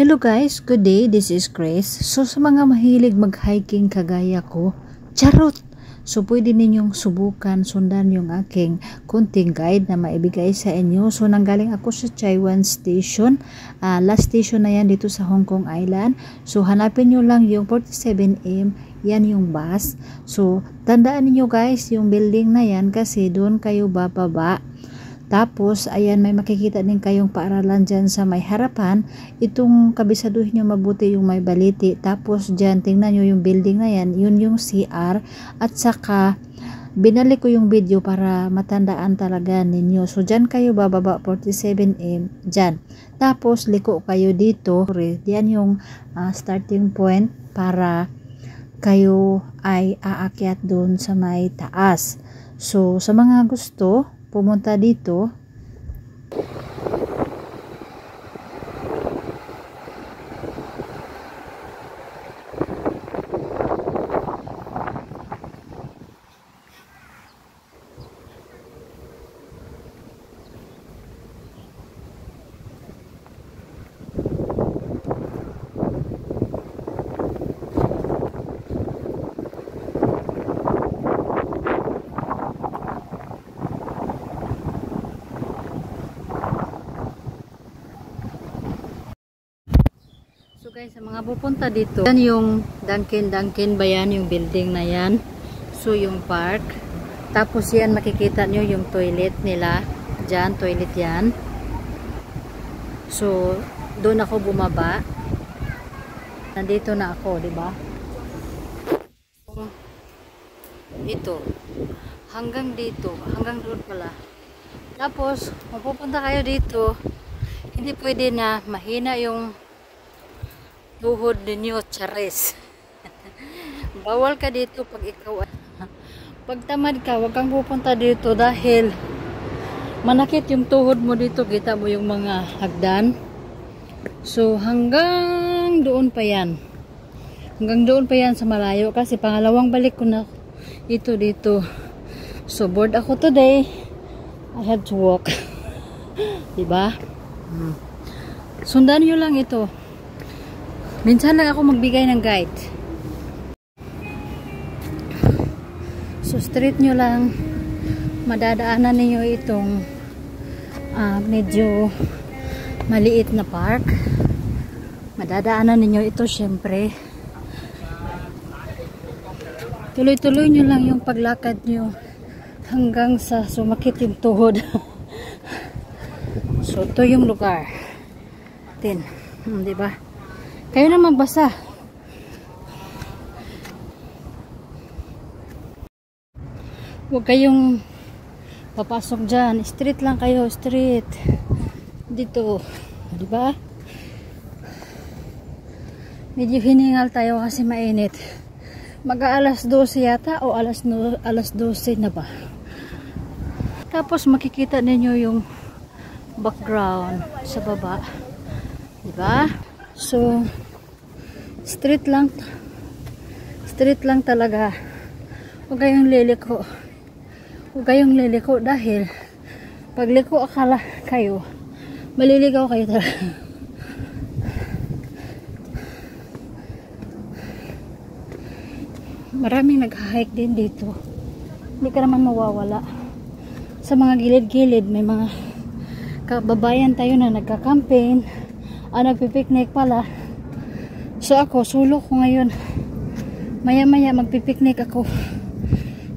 Hello guys, good day. This is Grace. So sa mga mahilig mag-hiking kagaya ko, charot! So pwede ninyong subukan, sundan yung aking kunting guide na maibigay sa inyo. So nanggaling ako sa Chaiwan Station. Last station na yan dito sa Hong Kong Island. So hanapin nyo lang yung 47M. Yan yung bus. So tandaan niyo guys yung building na yan kasi doon kayo bababa. Tapos, ayan, may makikita din kayong paaralan dyan sa may harapan. Itong kabisaduhin nyo mabuti yung may baliti. Tapos, dyan, tingnan nyo yung building na yan. Yun yung CR. At saka, binalik ko yung video para matandaan talaga ninyo. So, dyan kayo bababa, 47M. Dyan. Tapos, liko kayo dito. Yan yung starting point para kayo ay aakyat doon sa may taas. So, sa mga gusto pumunta dito, so guys, sa mga pupunta dito, yan yung Dunkin ba yan, yung building na yan. So yung park. Tapos yan makikita nyo yung toilet nila. Dyan, toilet yan. So doon ako bumaba. Nandito na ako, di ba? Ito. Hanggang dito. Hanggang doon pala. Tapos, mapupunta kayo dito. Hindi pwede na mahina yung tuhod ninyo, chares. Bawal ka dito pag ikaw pag tamad ka, wag kang pupunta dito dahil manakit yung tuhod mo dito. Kita mo yung mga hagdan. So hanggang doon pa yan, hanggang doon pa yan sa malayo kasi pangalawang balik ko na ito dito. So bored ako today, I had to walk. Diba? Sundan nyo lang ito. Minsan lang ako magbigay ng guide. So street nyo lang, madadaanan niyo itong medyo maliit na park. Madadaanan niyo ito syempre. Tuloy-tuloy nyo lang yung paglakad nyo hanggang sa sumakit yung tuhod. So ito yung lugar. Diba? Kayo na magbasa. Huwag kayong papasok dyan. Street lang kayo. Street. Dito. Diba? Medyo hiningal tayo kasi mainit. Mag-aalas 12 yata o alas 12 na ba? Tapos makikita ninyo yung background sa baba. Diba? So, street lang talaga. Huwag kayong liliko. Huwag kayong liliko dahil pag liko akala kayo, maliligaw kayo talaga. Maraming nag-hike din dito. Hindi ka naman mawawala. Sa mga gilid-gilid, may mga kababayan tayo na nagka-campaign. Nagpipiknik pala. So ako, sulo ko ngayon. Maya-maya magpipiknik ako.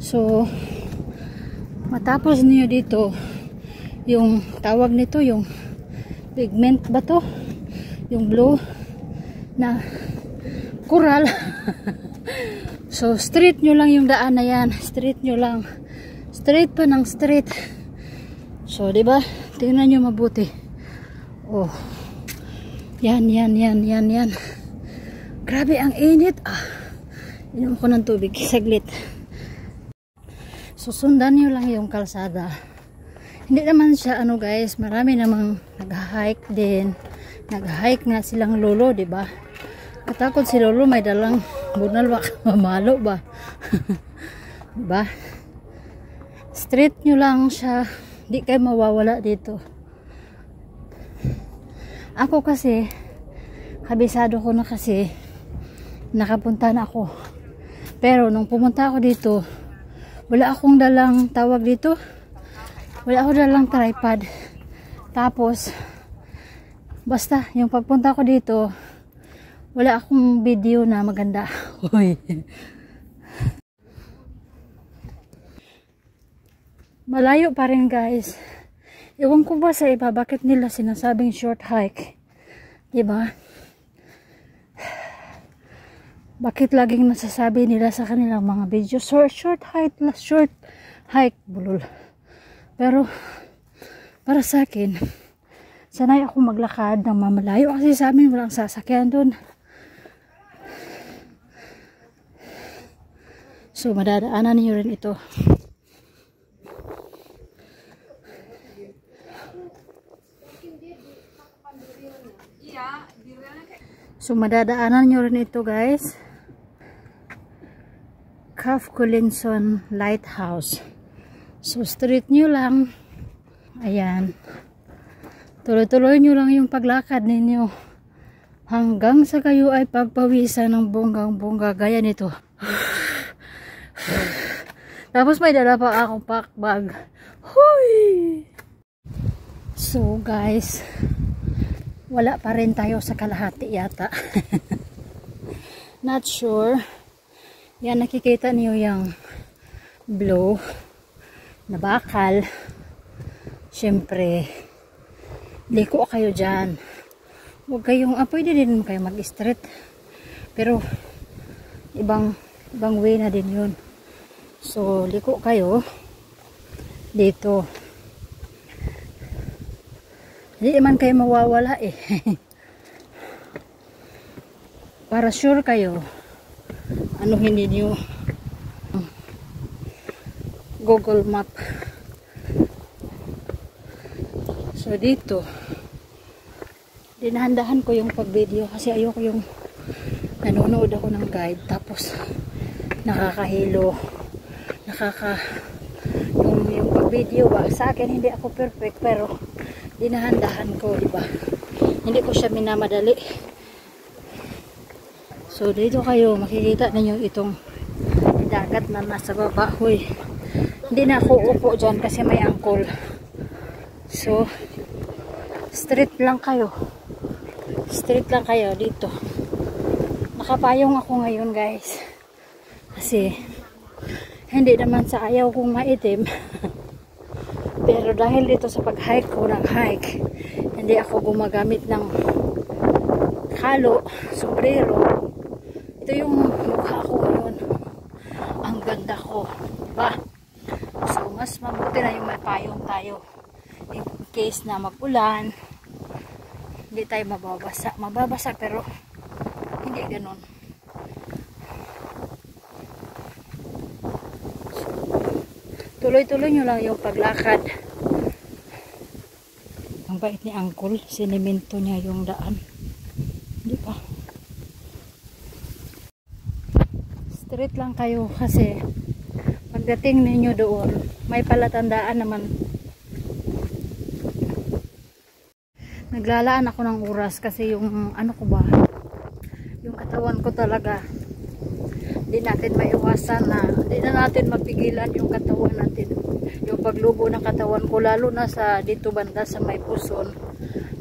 So matapos niyo dito, yung tawag nito, yung pigment ba to? Yung blue na coral. So street nyo lang yung daan na yan. Street nyo lang. Street pa ng street. So diba? Tingnan nyo mabuti. Oh. Yan. Grabe ang init. Inom ko ng tubig. Saglit. Susundan nyo lang yung kalsada. Hindi naman siya guys. Marami namang nag-hike din. Nag-hike nga silang lolo, diba? Katakot si lolo may dalang bunalwak. Mamalo ba? Diba? Street nyo lang siya. Di kayo mawawala dito. Ako kasi kabisado ko na kasi nakapunta na ako. Pero nung pumunta ako dito, wala akong dalang tawag dito. Wala akong dalang tripod. Tapos, basta yung pagpunta ko dito, wala akong video na maganda. Uy. Malayo pa rin guys. Ewan ko ba sa iba, bakit nila sinasabing short hike? Diba? Bakit laging nasasabi nila sa kanilang mga video, short hike, bulol. Pero, para sa akin, sanay ako maglakad ng mamalayo kasi sa amin walang sasakyan dun. So, madadaanan niyo rin ito. So, madadaanan nyo rin ito guys. Caf Colinson Lighthouse. So, street nyo lang. Ayan. Tuloy-tuloy nyo lang yung paglakad ninyo. Hanggang sa kayo ay pagpawisan ng bonggang-bongga. Gaya nito. Tapos may dala pa akong pack bag. Huy! So, guys, wala pa rin tayo sa kalahati yata. Not sure. Yan, nakikita niyo yung blow na bakal. Siyempre, liko kayo dyan. Huwag kayong, pwede din kayo mag-street. Pero, ibang way na din yun. So, liko kayo dito. Hindi man kayo mawawala eh. Para sure kayo, hindi niyo Google Map. So dito, dinahandahan ko yung pag-video kasi ayoko yung nanonood ako ng guide tapos nakakahilo, yung pag-video ba. Sa akin hindi ako perfect pero dinahandahan ko, diba? Hindi ko siya minamadali. So, dito kayo, makikita ninyo itong dagat na nasa baba. Huy, hindi na ako upo dyan kasi may angkol. So, straight lang kayo. Straight lang kayo dito. Nakapayong ako ngayon, guys. Kasi, hindi naman sa ayaw kong maitim. Pero dahil dito sa pag-hike ko ng hike, hindi ako gumagamit ng halo, sombrero. Ito yung mukha ko ngayon. Ang ganda ko. Diba? So, mas mabuti na yung may payong tayo. In case na mag-ulan, hindi tayo mababasa. Mababasa pero hindi ganun. Tuloy-tuloy nyo lang yung paglakad. Ang bait ni Uncle, sinimento niya yung daan. Di ba? Straight lang kayo kasi pagdating ninyo doon, may palatandaan naman. Naglalaan ako ng oras kasi yung yung katawan ko talaga hindi natin maiwasan na hindi na natin mapigilan yung katawan natin, yung paglubo ng katawan ko, lalo na sa dito banda sa may puson.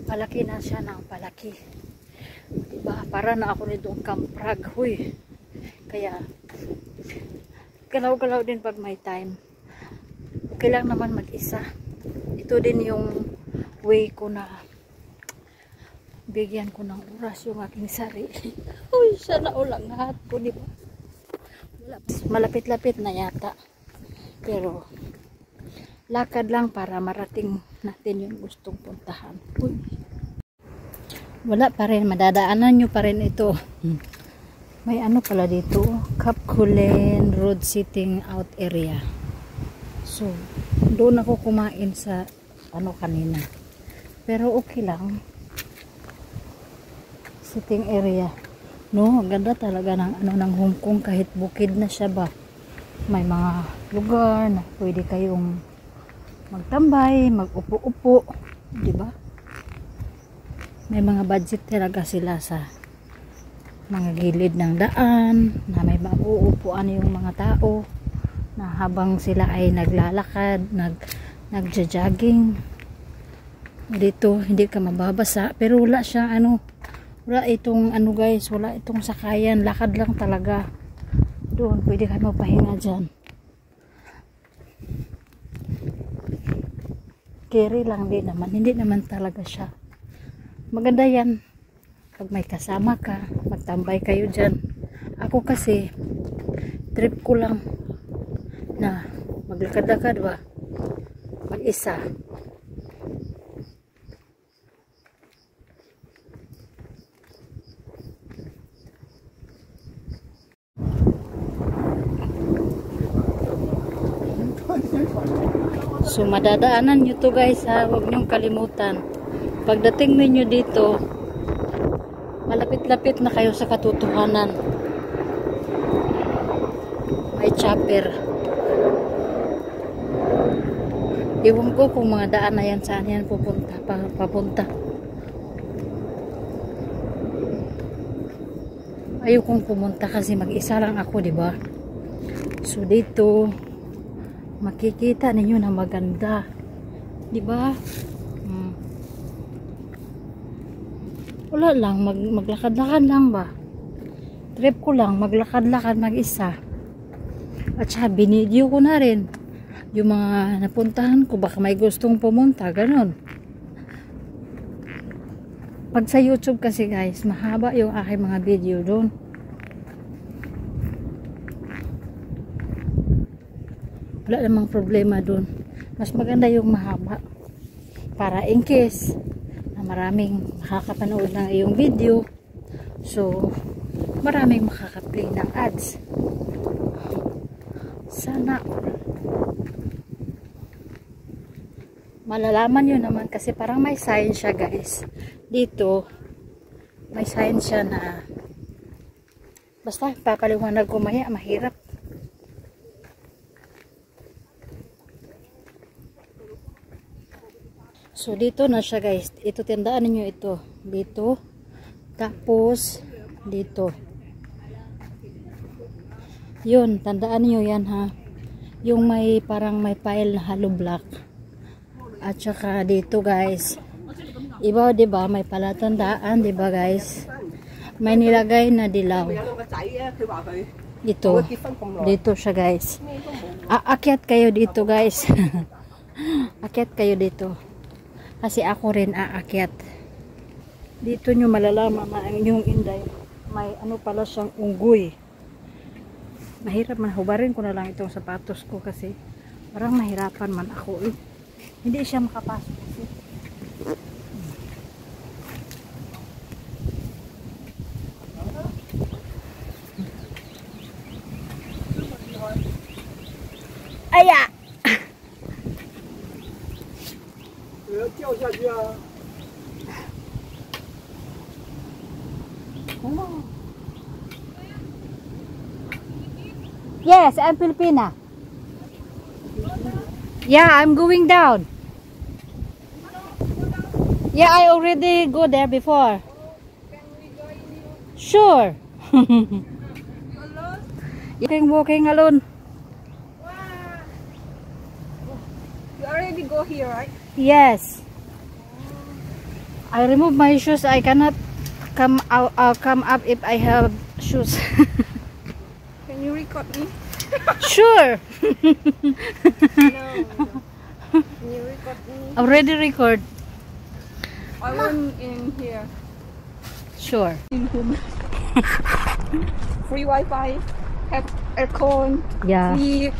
Palaki na siya ng palaki, diba? Para na ako nitong kamprag. Huy, kaya galaw-galaw din pag may time. Okay lang naman mag-isa. Ito din yung way ko na bigyan ko ng oras yung aking sarili. Uy, sana ulang lahat po, diba? Malapit-lapit na yata, pero lakad lang para marating natin yung gustong puntahan. Uy. Wala pa rin, madadaanan nyo pa rin ito. May pala dito, Caf Colinson Road Sitting Out Area. So, doon ako kumain sa kanina, pero okay lang. Sitting area. No, ang ganda talaga ng ng Hong Kong, kahit bukid na siya ba. May mga lugar na pwede kayong magtambay, mag-upo-upo, 'di ba? May mga budget talaga sila sa mga gilid ng daan na may mauupuan yung mga tao na habang sila ay naglalakad, nagja-jogging. Dito hindi ka mababasa, pero wala siya wala itong guys, wala itong sakayan, lakad lang talaga. Doon pwede ka magpahinga dyan. Carry lang din naman, hindi naman talaga siya. Maganda yan pag may kasama ka, magtambay kayo dyan. Ako kasi trip ko lang na maglakad-lakad ba, mag-isa. So madadaanan nyo to guys ha, huwag nyong kalimutan. Pagdating ninyo dito, malapit-lapit na kayo sa katotohanan. May chopper. Iwan ko kung mga daan na yan, saan yan pupunta, papunta. Ayokong pumunta kasi mag-isa lang ako, di ba? So dito makikita ninyo na maganda, di ba? Wala lang, maglakad-lakad lang ba? Trip ko lang, maglakad-lakad mag-isa. At saka binidyo ko na rin yung mga napuntahan ko, baka may gustong pumunta, ganun. Pag sa YouTube kasi guys, mahaba yung aking mga video doon. Wala namang problema doon. Mas maganda yung mahaba para in case na maraming makakapanood ng iyong video, so maraming makaka-play ng ads. Sana malalaman nyo naman kasi parang may sign siya guys. Dito may sign siya na basta papaliwanag ko maya, mahirap. So dito na siya guys. Ito tandaan niyo ito. Dito. Tapos dito. Yun, tandaan niyo yan ha. Yung may parang may pile na hollow block. At saka dito guys. Iba 'di ba? May palatandaan 'di ba guys? May nilagay na dilaw. Dito. Dito siya guys. Aakyat kayo dito guys. Akyat kayo dito. Kasi ako rin aakyat. Dito nyo malalaman na ang inyong inday. May pala siyang unggoy. Mahirap man. Hubarin ko na lang itong sapatos ko kasi parang mahirapan man ako eh. Hindi siya makapasok kasi. Aya! Yes, I'm Filipina. Yeah, I'm going down. Yeah, I already go there before. Sure. Walking alone. You already go here, right? Yes. I remove my shoes. I cannot come out. Come up if I have shoes. Can you record me? Sure. No. Can you record me? Already record. I want in here. Sure. In home. Free Wi-Fi. Have aircon. Yeah. Sleep.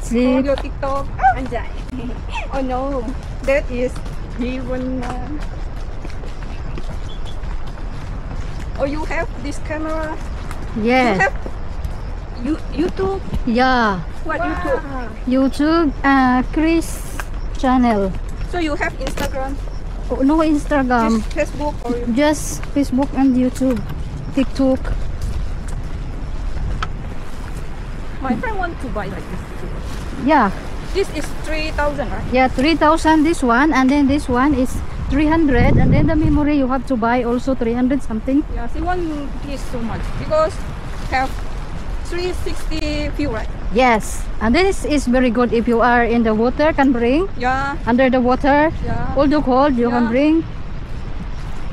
Sleep. Audio TikTok. Anjay. Oh no. That is even. Oh, you have this camera? Yes. You have YouTube? Yeah. What YouTube? YouTube. Chris channel. So you have Instagram? Oh, no Instagram. Just Facebook or Just Facebook and YouTube. TikTok. my friend want to buy like this too. Yeah. This is 3,000, right? Yeah, 3,000 this one, and then this one is 300, and then the memory you have to buy also 300 something. Yeah, C1 is so much because have 360 view, right? Yes, and this is very good if you are in the water, can bring Yeah, under the water. yeah, Although cold, you can Yeah. bring.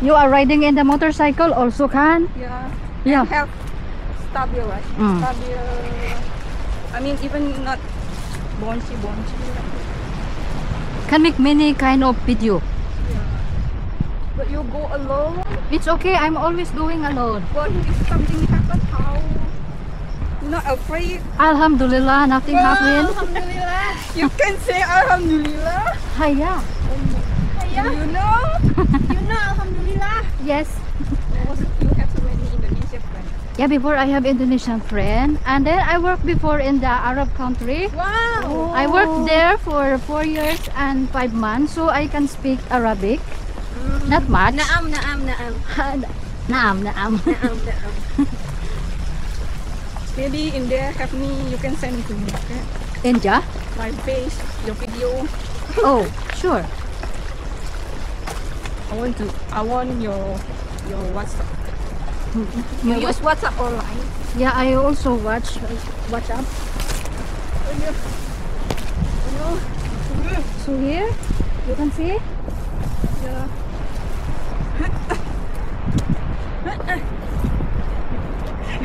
You are riding in the motorcycle, also can. yeah. Yeah. And have stable, right? Mm. Stable. I mean, even not bouncy. Can make many kind of video. Yeah. But you go alone. It's okay, I'm always going alone. But if something happens, how? You're not afraid. Alhamdulillah, nothing happened. Alhamdulillah. You can say Alhamdulillah. Hiya. Do you know? You know Alhamdulillah. Yes. You have so many Indonesian friends. Yeah, before I have Indonesian friend, and then I worked before in the Arab country. Wow. I worked there for 4 years and 5 months, so I can speak Arabic. Not much. Naam. Naam. Maybe in there have me. You can send to me. Okay? Inja? My face, your video. Oh, sure. I want your WhatsApp. You use WhatsApp online. Yeah, I also watch WhatsApp. So here, you can see. Yeah.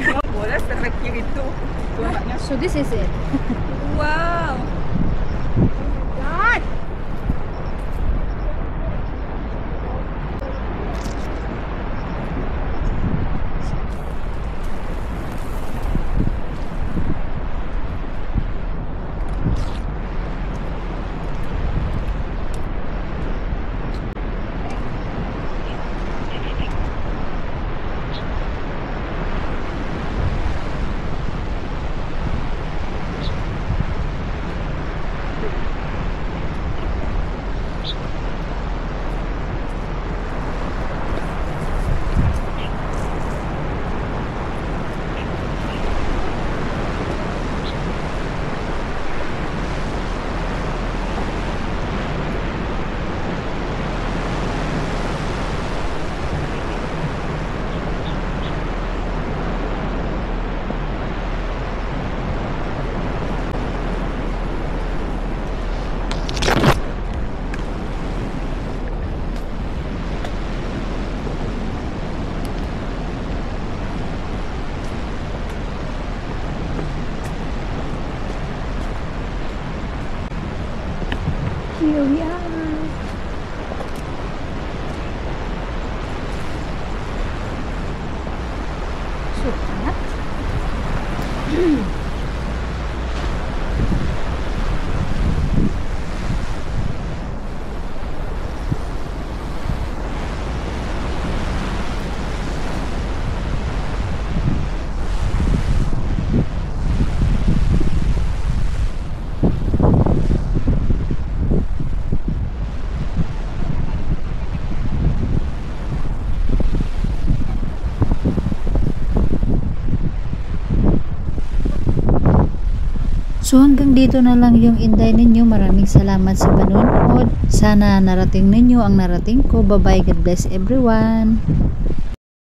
Nggak boleh sebelah kiri itu. Tuh anaknya. So this is it. Wow. God. Here we are. Sukat. So hanggang dito na lang yung inday ninyo. Maraming salamat sa panonood. Sana narating ninyo ang narating ko. Bye bye. God bless everyone.